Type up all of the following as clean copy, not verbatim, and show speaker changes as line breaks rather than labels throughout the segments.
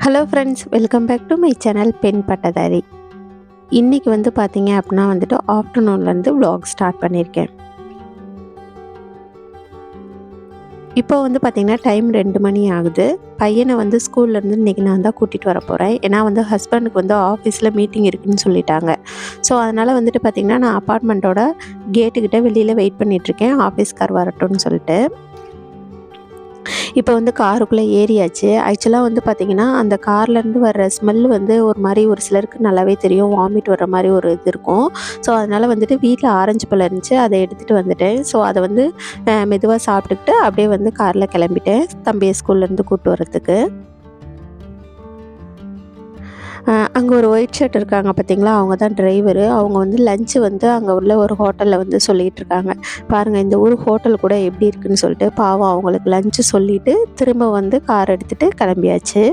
Hello friends, welcome back to my channel பெண் பட்டதாரி. இன்றைக்கி வந்து பார்த்தீங்க அப்படின்னா வந்துட்டு ஆஃப்டர்நூன்லேருந்து vlog ஸ்டார்ட் பண்ணியிருக்கேன். இப்போ வந்து பார்த்திங்கன்னா டைம் 2 மணி ஆகுது. பையனை வந்து ஸ்கூல்லேருந்து இன்றைக்கி நான் தான் கூட்டிகிட்டு வர போகிறேன். ஏன்னா வந்து ஹஸ்பண்டுக்கு வந்து ஆஃபீஸில் மீட்டிங் இருக்குதுன்னு சொல்லிட்டாங்க. ஸோ அதனால் வந்துட்டு பார்த்திங்கன்னா நான் அப்பார்ட்மெண்ட்டோட கேட்டுக்கிட்ட வெளியில் வெயிட் பண்ணிகிட்ருக்கேன், ஆஃபீஸ்கார் வரட்டும்னு சொல்லிட்டு. இப்போ வந்து காருக்குள்ளே ஏறியாச்சு. ஆக்சுவலாக வந்து பார்த்திங்கன்னா அந்த கார்லேருந்து வர்ற ஸ்மெல் வந்து ஒரு மாதிரி ஒரு சிலருக்கு நல்லாவே தெரியும், வாமிட் வர்ற மாதிரி ஒரு இது இருக்கும். ஸோ அதனால் வந்துட்டு வீட்டில் ஆரஞ்சு பழம் இருந்துச்சு, அதை எடுத்துகிட்டு வந்துட்டேன். ஸோ அதை வந்து மெதுவாக சாப்பிட்டுக்கிட்டு அப்படியே வந்து காரில் கிளம்பிட்டேன் தம்பியை ஸ்கூல்லேருந்து கூப்பிட்டு வரத்துக்கு. அங்கே ஒரு ஒயிட் ஷர்ட் இருக்காங்க பார்த்தீங்களா, அவங்க தான் டிரைவரு. அவங்க வந்து லஞ்சு வந்து அங்கே உள்ள ஒரு ஹோட்டலில் வந்து சொல்லிகிட்டு இருக்காங்க. பாருங்கள் இந்த ஊர் ஹோட்டல் கூட எப்படி இருக்குன்னு சொல்லிட்டு. பாவம் அவங்களுக்கு லஞ்சு சொல்லிவிட்டு திரும்ப வந்து கார் எடுத்துகிட்டு கிளம்பியாச்சு.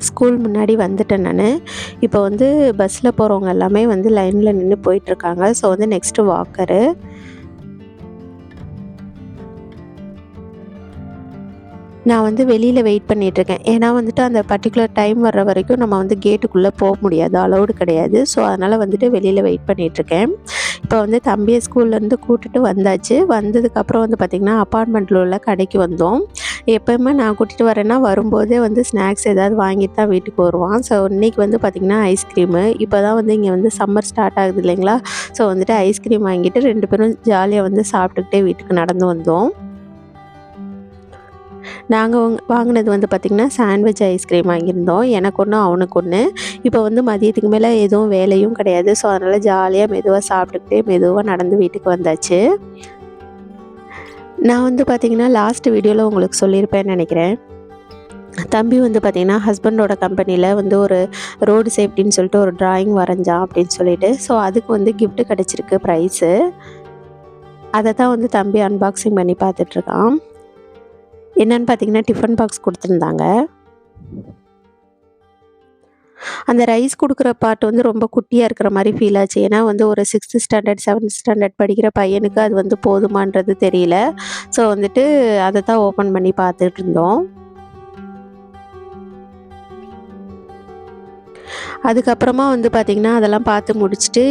ஸ்கூல் முன்னாடி வந்துட்டேன் நான். இப்போ வந்து பஸ்ஸில் போகிறவங்க எல்லாமே வந்து லைனில் நின்று போயிட்டுருக்காங்க. ஸோ வந்து நெக்ஸ்ட்டு வாக்கரு. நான் வந்து வெளியில் வெயிட் பண்ணிகிட்ருக்கேன். ஏன்னா வந்துட்டு அந்த பர்ட்டிகுலர் டைம் வர்ற வரைக்கும் நம்ம வந்து கேட்டுக்குள்ளே போக முடியாது, அலௌடு கிடையாது. ஸோ அதனால் வந்துட்டு வெளியில் வெயிட் பண்ணிகிட்ருக்கேன். இப்போ வந்து தம்பியை ஸ்கூல்லேருந்து கூட்டிட்டு வந்தாச்சு. வந்ததுக்கப்புறம் வந்து பார்த்திங்கன்னா அப்பார்ட்மெண்ட்டில் உள்ள கடைக்கு வந்தோம். எப்போயுமே நான் கூட்டிகிட்டு வரேன்னா வரும்போதே வந்து ஸ்நாக்ஸ் ஏதாவது வாங்கிட்டு தான் வீட்டுக்கு வருவான். ஸோ இன்றைக்கி வந்து பார்த்திங்கன்னா ஐஸ்கிரீமு. இப்போ தான் வந்து இங்கே வந்து சம்மர் ஸ்டார்ட் ஆகுது இல்லைங்களா. ஸோ வந்துட்டு ஐஸ்கிரீம் வாங்கிட்டு 2 பேரும் ஜாலியாக வந்து சாப்பிட்டுக்கிட்டே வீட்டுக்கு நடந்து வந்தோம். நாங்கள் வாங்கினது வந்து பார்த்திங்கன்னா சாண்ட்விச் ஐஸ்கிரீம் வாங்கியிருந்தோம். எனக்கு ஒன்று அவனுக்கு ஒன்று. இப்போ வந்து மதியத்துக்கு மேலே எதுவும் வேலையும் கிடையாது. ஸோ அதனால் ஜாலியாக மெதுவாக சாப்பிட்டுக்கிட்டே மெதுவாக நடந்து வீட்டுக்கு வந்தாச்சு. நான் வந்து பார்த்திங்கன்னா லாஸ்ட் வீடியோவில் உங்களுக்கு சொல்லியிருப்பேன்னு நினைக்கிறேன். தம்பி வந்து பார்த்திங்கன்னா ஹஸ்பண்டோட கம்பெனியில் வந்து ஒரு ரோடு சேஃப்டின்னு சொல்லிட்டு ஒரு ட்ராயிங் வரைஞ்சான் அப்படின்னு சொல்லிட்டு. ஸோ அதுக்கு வந்து கிஃப்ட்டு கிடச்சிருக்கு, ப்ரைஸு. அதை தான் வந்து தம்பி அன்பாக்சிங் பண்ணி பார்த்துட்ருக்கான். என்னன்னு பார்த்தீங்கன்னா டிஃபன் பாக்ஸ் கொடுத்துருந்தாங்க. அந்த ரைஸ் கொடுக்குற பார்ட் வந்து ரொம்ப குட்டியாக இருக்கிற மாதிரி ஃபீல் ஆச்சு. ஏன்னா வந்து ஒரு 6th ஸ்டாண்டர்ட் 7th ஸ்டாண்டர்ட் படிக்கிற பையனுக்கு அது வந்து போதுமான்றது தெரியல. ஸோ வந்துட்டு அதை தான் ஓப்பன் பண்ணி பார்த்துட்டு இருந்தோம். அதுக்கப்புறமா வந்து பார்த்திங்கன்னா அதெல்லாம் பார்த்து முடிச்சுட்டு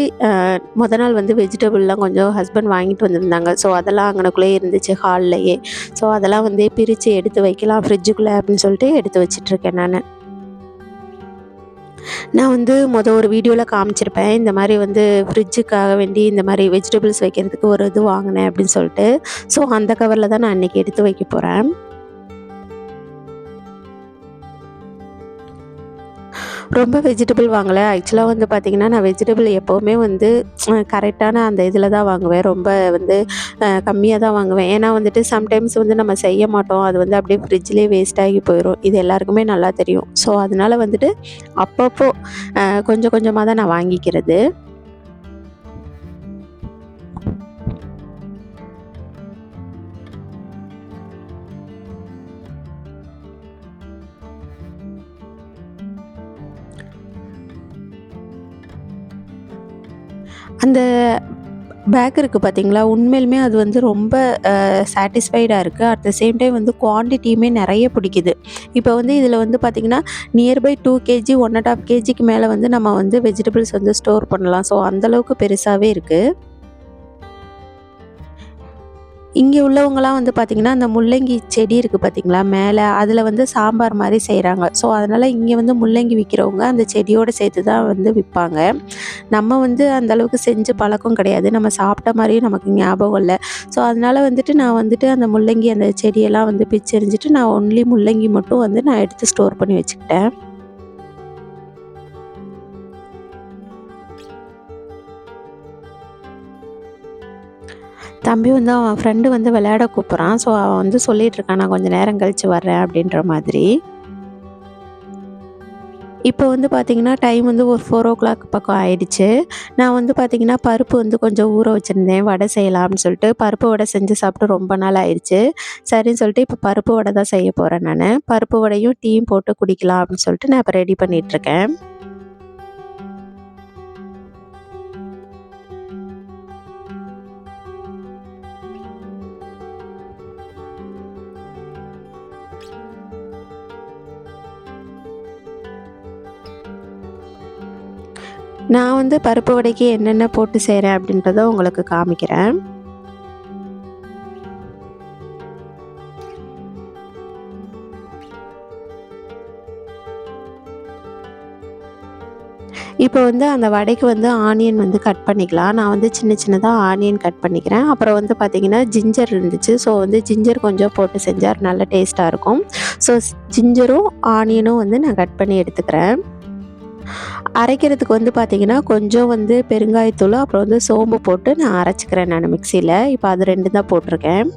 நாள் வந்து வெஜிடபிள்லாம் கொஞ்சம் ஹஸ்பண்ட் வாங்கிட்டு வந்திருந்தாங்க. ஸோ அதெல்லாம் அங்கனக்குள்ளேயே இருந்துச்சு ஹால்லையே. ஸோ அதெல்லாம் வந்து பிரித்து எடுத்து வைக்கலாம் ஃப்ரிட்ஜுக்குள்ளே அப்படின்னு சொல்லிட்டு எடுத்து வச்சிட்ருக்கேன் நான். நான் வந்து ஒரு வீடியோவில் காமிச்சிருப்பேன். இந்த மாதிரி வந்து ஃப்ரிட்ஜுக்காக வேண்டி இந்த மாதிரி வெஜிடபிள்ஸ் வைக்கிறதுக்கு ஒரு இது வாங்கினேன் அப்படின்னு சொல்லிட்டு. ஸோ அந்த கவரில் தான் நான் இன்றைக்கி எடுத்து வைக்க போகிறேன். ரொம்ப வெஜிடபிள் வாங்கலை. ஆக்சுவலாக வந்து பார்த்திங்கன்னா நான் வெஜிடபிள் எப்போவுமே வந்து கரெக்டான அந்த இதில் தான் வாங்குவேன். ரொம்ப வந்து கம்மியாக தான் வாங்குவேன். ஏன்னா வந்துட்டு சம்டைம்ஸ் வந்து நம்ம செய்ய மாட்டோம், அது வந்து அப்படியே ஃப்ரிட்ஜ்லேயே வேஸ்ட் ஆகி போயிடும். இது எல்லாருக்குமே நல்லா தெரியும். ஸோ அதனால் வந்துட்டு அப்பப்போ கொஞ்சம் கொஞ்சமாக தான் நான் வாங்கிக்கிறது. அந்த பேக் இருக்குது பார்த்தீங்களா, உண்மையிலுமே அது வந்து ரொம்ப சாட்டிஸ்ஃபைடாக இருக்குது. அட் த சேம் டைம் வந்து குவான்டிட்டியுமே நிறைய பிடிக்குது. இப்போ வந்து இதில் வந்து பார்த்திங்கன்னா நியர்பை 2 கேஜி 1 1/2 கேஜிக்கு மேலே வந்து நம்ம வந்து வெஜிடபிள்ஸ் வந்து ஸ்டோர் பண்ணலாம். ஸோ அந்தளவுக்கு பெருசாகவே இருக்குது. இங்கே உள்ளவங்கலாம் வந்து பார்த்திங்கன்னா அந்த முள்ளங்கி செடி இருக்குது பார்த்திங்களா மேலே, அதில் வந்து சாம்பார் மாதிரி செய்கிறாங்க. ஸோ அதனால் இங்கே வந்து முள்ளங்கி விற்கிறவங்க அந்த செடியோடு சேர்த்து தான் வந்து விற்பாங்க. நம்ம வந்து அந்தளவுக்கு செஞ்சு பழக்கம் கிடையாது, நம்ம சாப்பிட்ட மாதிரியும் நமக்கு ஞாபகம் இல்லை. ஸோ அதனால் வந்துட்டு நான் வந்துட்டு அந்த முள்ளங்கி அந்த செடியெல்லாம் வந்து பிச்சு எறிஞ்சிட்டு நான் ஒன்லி முள்ளங்கி மட்டும் வந்து நான் எடுத்து ஸ்டோர் பண்ணி வச்சுக்கிட்டேன். தம்பி வந்து அவன் ஃப்ரெண்டு வந்து விளையாட கூப்பிட்றான். ஸோ அவன் வந்து சொல்லிகிட்ருக்கான், நான் கொஞ்சம் நேரம் கழித்து வர்றேன் அப்படின்ற மாதிரி. இப்போ வந்து பார்த்திங்கன்னா டைம் வந்து ஒரு 4:00 பக்கம் ஆயிடுச்சு. நான் வந்து பார்த்திங்கன்னா பருப்பு வந்து கொஞ்சம் ஊற வச்சுருந்தேன், வடை செய்யலாம் அப்படின்னு சொல்லிட்டு. பருப்பு வடை செஞ்சு சாப்பிட்டு ரொம்ப நாள் ஆயிடுச்சு. சரின்னு சொல்லிட்டு இப்போ பருப்பு வடை தான் செய்ய போகிறேன் நான். பருப்பு வடையும் டீயும் போட்டு குடிக்கலாம் அப்படின்னு சொல்லிட்டு நான் இப்போ ரெடி பண்ணிகிட்ருக்கேன். நான் வந்து பருப்பு வடைக்கு என்னென்ன போட்டு செய்கிறேன் அப்படின்றத உங்களுக்கு காமிக்கிறேன். இப்போ வந்து அந்த வடைக்கு வந்து ஆனியன் வந்து கட் பண்ணிக்கலாம். நான் வந்து சின்ன சின்னதாக ஆனியன் கட் பண்ணிக்கிறேன். அப்புறம் வந்து பார்த்திங்கன்னா ஜிஞ்சர் இருந்துச்சு. ஸோ வந்து ஜிஞ்சர் கொஞ்சம் போட்டு செஞ்சால் நல்ல டேஸ்ட்டாக இருக்கும். ஸோ ஜிஞ்சரும் ஆனியனும் வந்து நான் கட் பண்ணி எடுத்துக்கிறேன். அரைக்கிறதுக்கு வந்து பார்த்திங்கன்னா கொஞ்சம் வந்து பெருங்காயத்தூள் அப்புறம் வந்து சோம்பு போட்டு நான் அரைச்சிக்கிறேன் நான் மிக்சியில். இப்போ அது 2 தான் போட்டிருக்கேன்.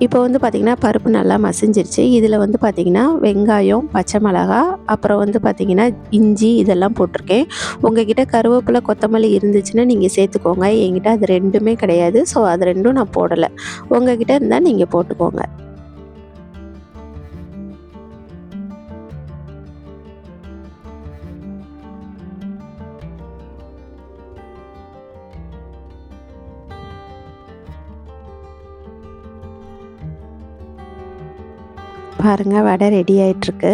இப்போ வந்து பார்த்திங்கன்னா பருப்பு நல்லா மசிஞ்சிருச்சு. இதில் வந்து பார்த்திங்கன்னா வெங்காயம், பச்சை மிளகா, அப்புறம் வந்து பார்த்திங்கன்னா இஞ்சி இதெல்லாம் போட்டிருக்கேன். உங்ககிட்ட கருவேப்பிலை, கொத்தமல்லி இருந்துச்சுன்னா நீங்கள் சேர்த்துக்கோங்க. என்கிட்ட அது 2மே கிடையாது. ஸோ அது 2ம் நான் போடலை. உங்ககிட்ட இருந்தால் நீங்கள் போட்டுக்கோங்க. பாருங்கள் வடை ரெடி ஆயிட்டிருக்கு.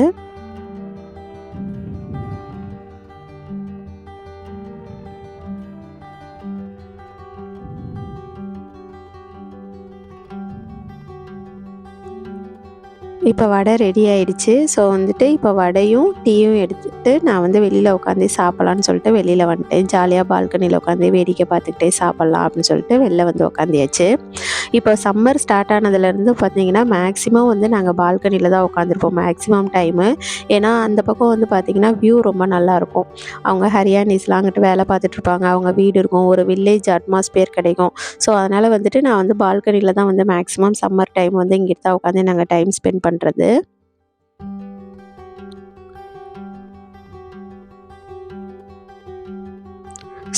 இப்போ வடை ரெடி ஆயிடுச்சு. ஸோ வந்துட்டு இப்போ வடையும் டீயும் எடுத்துகிட்டு நான் வந்து வெளியில் உட்காந்து சாப்பிட்லான்னு சொல்லிட்டு வெளியில் வந்துட்டேன். ஜாலியாக பால்கனியில் உட்காந்து வேடிக்கை பார்த்துக்கிட்டே சாப்பிட்லாம் அப்படின்னு சொல்லிட்டு வெளில வந்து உட்காந்தியாச்சு. இப்போ சம்மர் ஸ்டார்ட் ஆனதுலேருந்து பார்த்திங்கன்னா மேக்ஸிமம் வந்து நாங்கள் பால்கனியில் தான் உட்காந்துருப்போம் மேக்ஸிமம் டைமு. ஏன்னா அந்த பக்கம் வந்து பார்த்திங்கன்னா வியூ ரொம்ப நல்லாயிருக்கும். அவங்க ஹரியானிஸ்லாம் அங்கிட்டு வேலை பார்த்துட்ருப்பாங்க. அவங்க வீடு இருக்கும். ஒரு வில்லேஜ் அட்மாஸ்பியர் கிடைக்கும். ஸோ அதனால் வந்துட்டு நான் வந்து பால்கனியில் தான் வந்து மேக்ஸிமம் சம்மர் டைம் வந்து இங்கிட்டு தான் உட்காந்து நாங்கள் டைம் ஸ்பெண்ட் பண்ணுறது.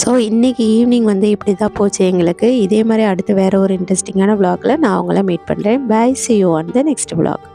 ஸோ இன்றைக்கி ஈவினிங் வந்து இப்படி தான் போச்சு எங்களுக்கு. இதே மாதிரி அடுத்து வேறு ஒரு இன்ட்ரெஸ்டிங்கான விலாகில் நான் உங்களை மீட் பண்ணுறேன். Bye, see you on the next vlog.